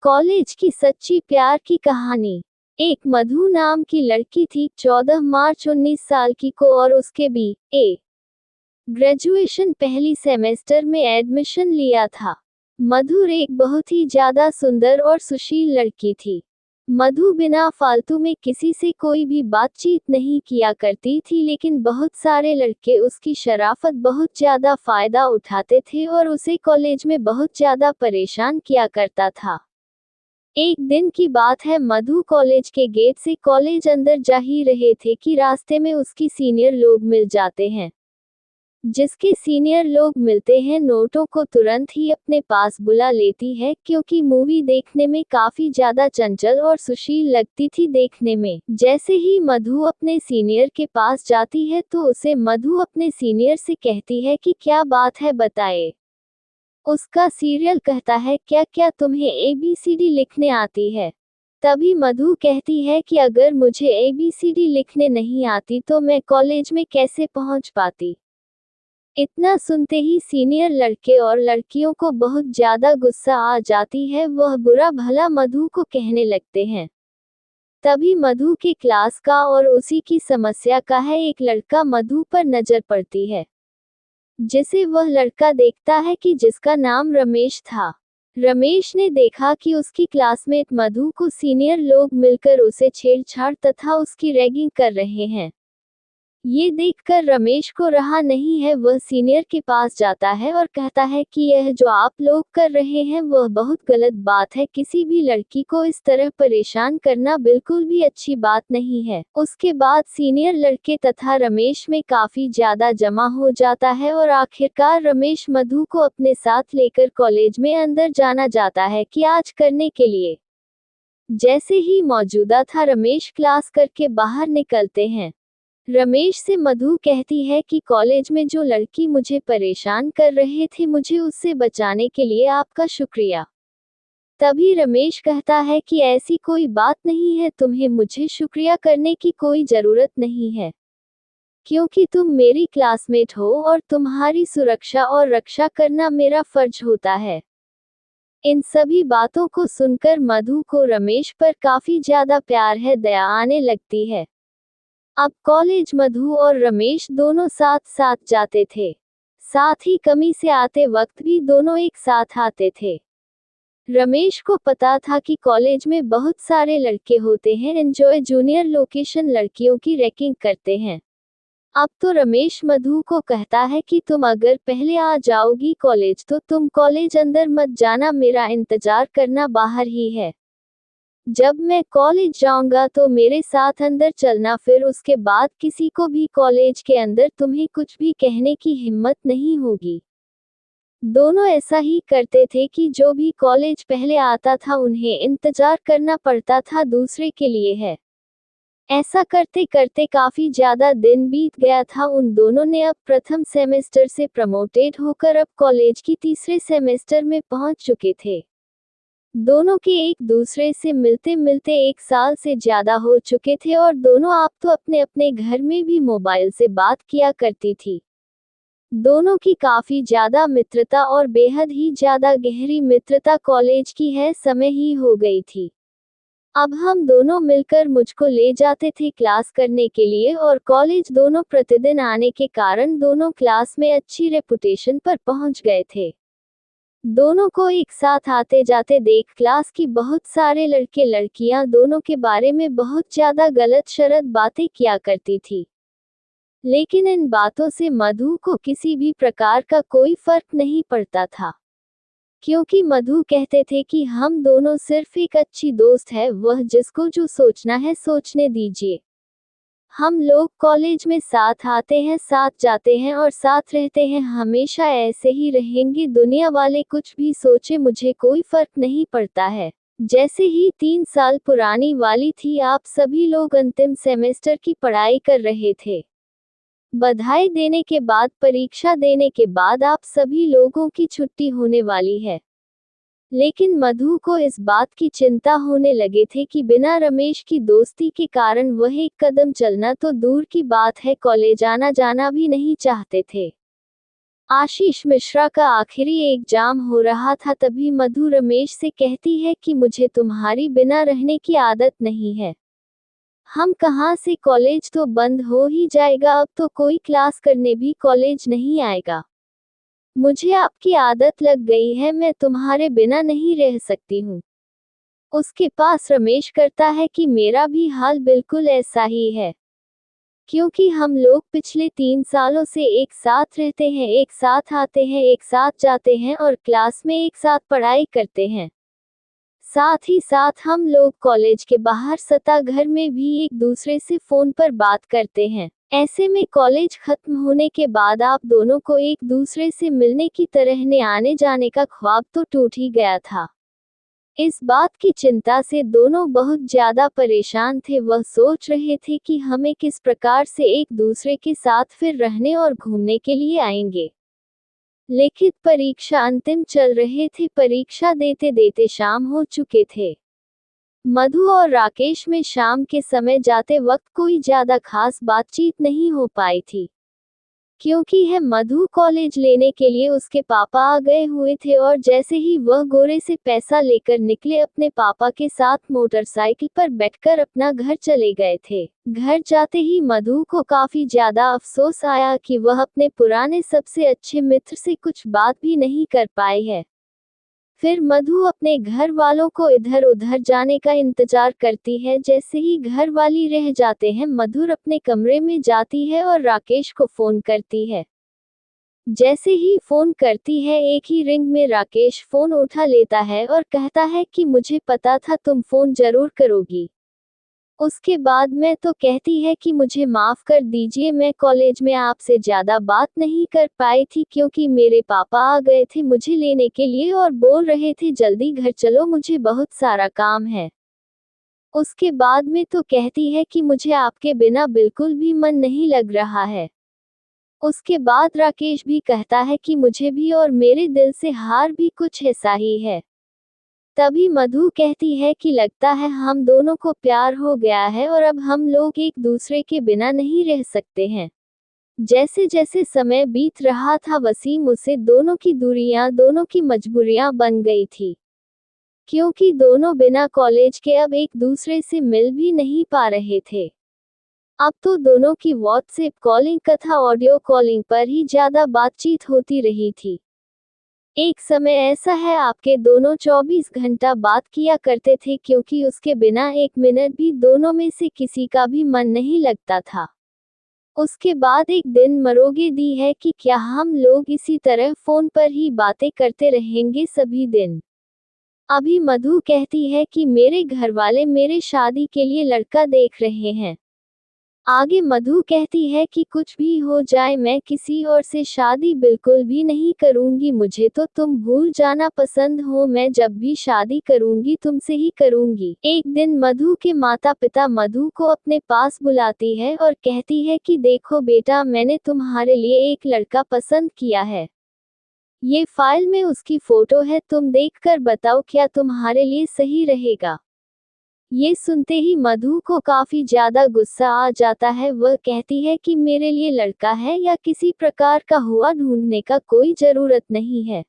College की सच्ची प्यार की कहानी। एक मधु नाम की लड़की थी, 14 मार्च 19 साल की को, और उसके BA ग्रेजुएशन पहली सेमेस्टर में एडमिशन लिया था। मधु एक बहुत ही ज्यादा सुंदर और सुशील लड़की थी। मधु बिना फालतू में किसी से कोई भी बातचीत नहीं किया करती थी, लेकिन बहुत सारे लड़के उसकी शराफत बहुत ज्यादा फायदा उठाते थे और उसे कॉलेज में बहुत ज्यादा परेशान किया करता था। एक दिन की बात है, मधु कॉलेज के गेट से कॉलेज अंदर जा ही रहे थे कि रास्ते में उसकी सीनियर लोग मिल जाते हैं। जिसके सीनियर लोग मिलते हैं, नोटों को तुरंत ही अपने पास बुला लेती है, क्योंकि मूवी देखने में काफी ज्यादा चंचल और सुशील लगती थी देखने में। जैसे ही मधु अपने सीनियर के पास जाती है तो उसे मधु अपने सीनियर से कहती है कि क्या बात है, बताए। उसका सीरियल कहता है, क्या क्या तुम्हें ABCD लिखने आती है? तभी मधु कहती है कि अगर मुझे ABCD लिखने नहीं आती तो मैं कॉलेज में कैसे पहुंच पाती। इतना सुनते ही सीनियर लड़के और लड़कियों को बहुत ज्यादा गुस्सा आ जाती है। वह बुरा भला मधु को कहने लगते हैं। तभी मधु के क्लास का और उसी की समस्या का है एक लड़का मधु पर नजर पड़ती है, जिसे वह लड़का देखता है कि जिसका नाम रमेश था। रमेश ने देखा कि उसकी क्लासमेट मधु को सीनियर लोग मिलकर उसे छेड़छाड़ तथा उसकी रैगिंग कर रहे हैं। ये देखकर रमेश को रहा नहीं है, वह सीनियर के पास जाता है और कहता है कि यह जो आप लोग कर रहे हैं वह बहुत गलत बात है। किसी भी लड़की को इस तरह परेशान करना बिल्कुल भी अच्छी बात नहीं है। उसके बाद सीनियर लड़के तथा रमेश में काफी ज्यादा जमा हो जाता है और आखिरकार रमेश मधु को अपने साथ लेकर कॉलेज में अंदर जाना जाता है कि आज करने के लिए। जैसे ही मौजूदा था, रमेश क्लास करके बाहर निकलते हैं। रमेश से मधु कहती है कि कॉलेज में जो लड़की मुझे परेशान कर रहे थे, मुझे उससे बचाने के लिए आपका शुक्रिया। तभी रमेश कहता है कि ऐसी कोई बात नहीं है, तुम्हें मुझे शुक्रिया करने की कोई जरूरत नहीं है, क्योंकि तुम मेरी क्लासमेट हो और तुम्हारी सुरक्षा और रक्षा करना मेरा फर्ज होता है। इन सभी बातों को सुनकर मधु को रमेश पर काफी ज्यादा प्यार है, दया आने लगती है। अब कॉलेज मधु और रमेश दोनों साथ साथ जाते थे। साथ ही कमी से आते वक्त भी दोनों एक साथ आते थे। रमेश को पता था कि कॉलेज में बहुत सारे लड़के होते हैं, एंजॉय जूनियर लोकेशन लड़कियों की रैगिंग करते हैं। अब तो रमेश मधु को कहता है कि तुम अगर पहले आ जाओगी कॉलेज तो तुम कॉलेज अंदर मत जाना, मेरा इंतजार करना बाहर ही है। जब मैं कॉलेज जाऊंगा तो मेरे साथ अंदर चलना, फिर उसके बाद किसी को भी कॉलेज के अंदर तुम्हें कुछ भी कहने की हिम्मत नहीं होगी। दोनों ऐसा ही करते थे कि जो भी कॉलेज पहले आता था उन्हें इंतजार करना पड़ता था दूसरे के लिए है। ऐसा करते करते काफी ज्यादा दिन बीत गया था। उन दोनों ने अब प्रथम सेमेस्टर से प्रमोटेड होकर अब कॉलेज की तीसरे सेमेस्टर में पहुंच चुके थे। दोनों के एक दूसरे से मिलते मिलते 1 साल से ज्यादा हो चुके थे और दोनों आप तो अपने अपने घर में भी मोबाइल से बात किया करती थी। दोनों की काफी ज्यादा मित्रता और बेहद ही ज्यादा गहरी मित्रता कॉलेज की है समय ही हो गई थी। अब हम दोनों मिलकर मुझको ले जाते थे क्लास करने के लिए, और कॉलेज दोनों प्रतिदिन आने के कारण दोनों क्लास में अच्छी रेपुटेशन पर पहुंच गए थे। दोनों को एक साथ आते जाते देख क्लास की बहुत सारे लड़के लड़कियां दोनों के बारे में बहुत ज्यादा गलत शरत बातें किया करती थी। लेकिन इन बातों से मधु को किसी भी प्रकार का कोई फर्क नहीं पड़ता था, क्योंकि मधु कहते थे कि हम दोनों सिर्फ एक अच्छी दोस्त है, वह जिसको जो सोचना है सोचने दीजिए। हम लोग कॉलेज में साथ आते हैं, साथ जाते हैं और साथ रहते हैं, हमेशा ऐसे ही रहेंगे। दुनिया वाले कुछ भी सोचे, मुझे कोई फर्क नहीं पड़ता है। जैसे ही 3 साल पुरानी वाली थी, आप सभी लोग अंतिम सेमेस्टर की पढ़ाई कर रहे थे। बधाई देने के बाद, परीक्षा देने के बाद आप सभी लोगों की छुट्टी होने वाली है। लेकिन मधु को इस बात की चिंता होने लगे थे कि बिना रमेश की दोस्ती के कारण वह एक कदम चलना तो दूर की बात है, कॉलेज आना जाना भी नहीं चाहते थे। आशीष मिश्रा का आखिरी एग्जाम हो रहा था, तभी मधु रमेश से कहती है कि मुझे तुम्हारी बिना रहने की आदत नहीं है। हम कहाँ से, कॉलेज तो बंद हो ही जाएगा, अब तो कोई क्लास करने भी कॉलेज नहीं आएगा। मुझे आपकी आदत लग गई है, मैं तुम्हारे बिना नहीं रह सकती हूँ। उसके पास रमेश करता है कि मेरा भी हाल बिल्कुल ऐसा ही है, क्योंकि हम लोग पिछले 3 सालों से एक साथ रहते हैं, एक साथ आते हैं, एक साथ जाते हैं और क्लास में एक साथ पढ़ाई करते हैं। साथ ही साथ हम लोग कॉलेज के बाहर सता घर में भी एक दूसरे से फोन पर बात करते हैं। ऐसे में कॉलेज खत्म होने के बाद आप दोनों को एक दूसरे से मिलने की तरह आने जाने का ख्वाब तो टूट ही गया था। इस बात की चिंता से दोनों बहुत ज्यादा परेशान थे। वह सोच रहे थे कि हमें किस प्रकार से एक दूसरे के साथ फिर रहने और घूमने के लिए आएंगे। लिखित परीक्षा अंतिम चल रहे थे। परीक्षा देते देते शाम हो चुके थे। मधु और राकेश में शाम के समय जाते वक्त कोई ज्यादा खास बातचीत नहीं हो पाई थी, क्योंकि है मधु कॉलेज लेने के लिए उसके पापा आ गए हुए थे और जैसे ही वह गोरे से पैसा लेकर निकले, अपने पापा के साथ मोटरसाइकिल पर बैठकर अपना घर चले गए थे। घर जाते ही मधु को काफी ज्यादा अफसोस आया कि वह अपने पुराने सबसे अच्छे मित्र से कुछ बात भी नहीं कर पाई है। फिर मधु अपने घर वालों को इधर उधर जाने का इंतजार करती है। जैसे ही घर वाली रह जाते हैं, मधुर अपने कमरे में जाती है और राकेश को फोन करती है। जैसे ही फोन करती है, एक ही रिंग में राकेश फोन उठा लेता है और कहता है कि मुझे पता था तुम फोन जरूर करोगी। उसके बाद मैं तो कहती है कि मुझे माफ कर दीजिए, मैं कॉलेज में आपसे ज्यादा बात नहीं कर पाई थी, क्योंकि मेरे पापा आ गए थे मुझे लेने के लिए और बोल रहे थे जल्दी घर चलो, मुझे बहुत सारा काम है। उसके बाद में तो कहती है कि मुझे आपके बिना बिल्कुल भी मन नहीं लग रहा है। उसके बाद राकेश भी कहता है कि मुझे भी, और मेरे दिल से हार भी कुछ ऐसा ही है। तभी मधु कहती है कि लगता है हम दोनों को प्यार हो गया है और अब हम लोग एक दूसरे के बिना नहीं रह सकते हैं। जैसे जैसे समय बीत रहा था, वसीम उसे दोनों की दूरियां, दोनों की मजबूरियां बन गई थी, क्योंकि दोनों बिना कॉलेज के अब एक दूसरे से मिल भी नहीं पा रहे थे। अब तो दोनों की व्हाट्सएप कॉलिंग तथा ऑडियो कॉलिंग पर ही ज्यादा बातचीत होती रही थी। एक समय ऐसा है, आपके दोनों 24 घंटा बात किया करते थे, क्योंकि उसके बिना एक मिनट भी दोनों में से किसी का भी मन नहीं लगता था। उसके बाद एक दिन मरोगे दी है कि क्या हम लोग इसी तरह फोन पर ही बातें करते रहेंगे सभी दिन। अभी मधु कहती है कि मेरे घर वाले मेरे शादी के लिए लड़का देख रहे हैं। आगे मधु कहती है कि कुछ भी हो जाए, मैं किसी और से शादी बिल्कुल भी नहीं करूंगी, मुझे तो तुम भूल जाना पसंद हो, मैं जब भी शादी करूंगी तुमसे ही करूंगी। एक दिन मधु के माता पिता मधु को अपने पास बुलाती है और कहती है कि देखो बेटा, मैंने तुम्हारे लिए एक लड़का पसंद किया है। ये फाइल में उसकी फोटो है, तुम देखकर बताओ क्या तुम्हारे लिए सही रहेगा। ये सुनते ही मधु को काफी ज्यादा गुस्सा आ जाता है। वह कहती है कि मेरे लिए लड़का है या किसी प्रकार का हुआ ढूंढने का कोई जरूरत नहीं है,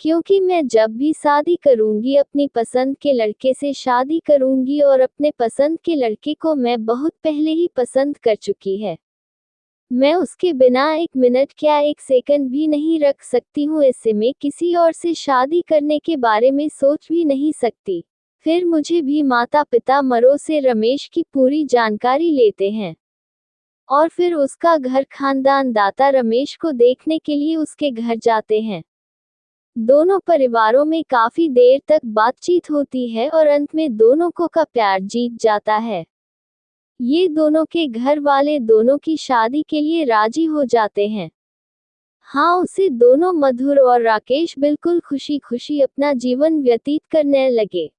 क्योंकि मैं जब भी शादी करूंगी अपनी पसंद के लड़के से शादी करूंगी, और अपने पसंद के लड़के को मैं बहुत पहले ही पसंद कर चुकी है। मैं उसके बिना एक मिनट क्या एक सेकंड भी नहीं रख सकती हूँ। ऐसे में किसी और से शादी करने के बारे में सोच भी नहीं सकती। फिर मुझे भी माता पिता मरो से रमेश की पूरी जानकारी लेते हैं और फिर उसका घर खानदान दाता रमेश को देखने के लिए उसके घर जाते हैं। दोनों परिवारों में काफी देर तक बातचीत होती है और अंत में दोनों को का प्यार जीत जाता है। ये दोनों के घर वाले दोनों की शादी के लिए राजी हो जाते हैं। हाँ, उसे दोनों मधुर और राकेश बिल्कुल खुशी खुशी अपना जीवन व्यतीत करने लगे।